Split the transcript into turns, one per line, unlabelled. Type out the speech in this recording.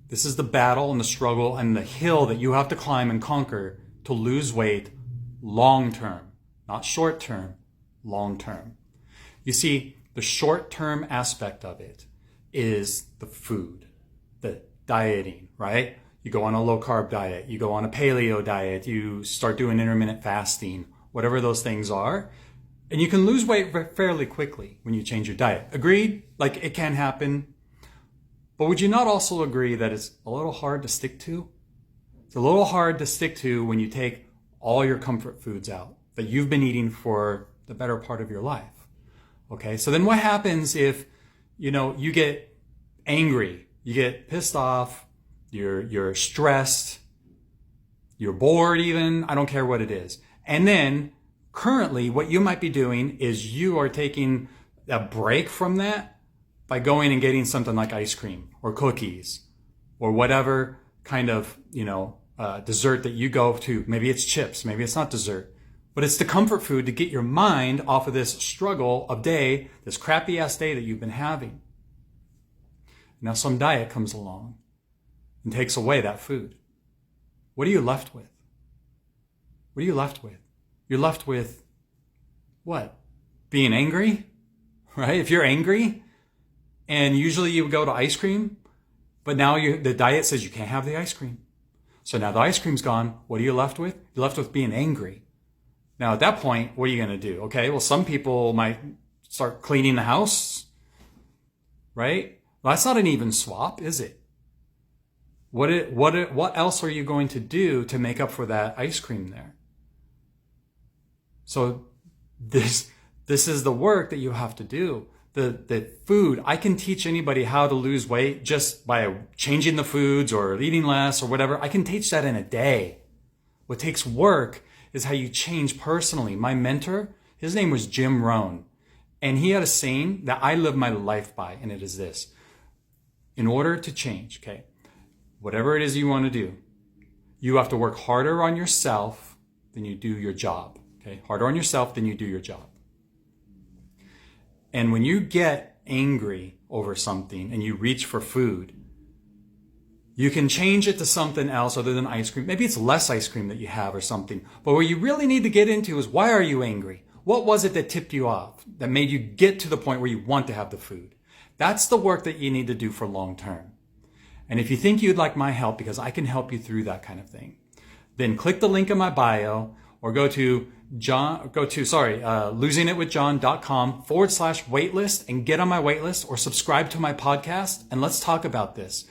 This is the battle and the struggle and the hill that you have to climb and conquer to lose weight long term, not short term, long term. You see, the short term aspect of it is the food, the dieting, right? You go on a low carb diet, you go on a paleo diet, you start doing intermittent fasting, whatever those things are. And you can lose weight fairly quickly when you change your diet. Agreed? Like, it can happen. But would you not also agree that it's a little hard to stick to? It's a little hard to stick to when you take all your comfort foods out that you've been eating for the better part of your life. Okay, so then what happens if, you get angry, you get pissed off, you're stressed, you're bored even, I don't care what it is. And then currently what you might be doing is you are taking a break from that by going and getting something like ice cream or cookies or whatever kind of, dessert that you go to. Maybe it's chips, maybe it's not dessert, but it's the comfort food to get your mind off of this struggle of day, this crappy ass day that you've been having. Now some diet comes along and takes away that food. What are you left with? What are you left with? You're left with what? Being angry, right? If you're angry, and usually you would go to ice cream, but now the diet says you can't have the ice cream. So now the ice cream's gone. What are you left with? You're left with being angry. Now at that point, what are you going to do? Okay, well, some people might start cleaning the house, right? Well, that's not an even swap, is it? What else are you going to do to make up for that ice cream there? So this is the work that you have to do. The food, I can teach anybody how to lose weight just by changing the foods or eating less or whatever. I can teach that in a day. What takes work is how you change personally. My mentor, his name was Jim Rohn, and he had a saying that I live my life by, and it is this: in order to change, okay, whatever it is you want to do, you have to work harder on yourself than you do your job. Okay, harder on yourself than you do your job. And when you get angry over something and you reach for food, you can change it to something else other than ice cream. Maybe it's less ice cream that you have or something. But what you really need to get into is, why are you angry? What was it that tipped you off, that made you get to the point where you want to have the food? That's the work that you need to do for long term. And if you think you'd like my help, because I can help you through that kind of thing, then click the link in my bio or go to losingitwithjohn.com/waitlist and get on my waitlist, or subscribe to my podcast, and let's talk about this.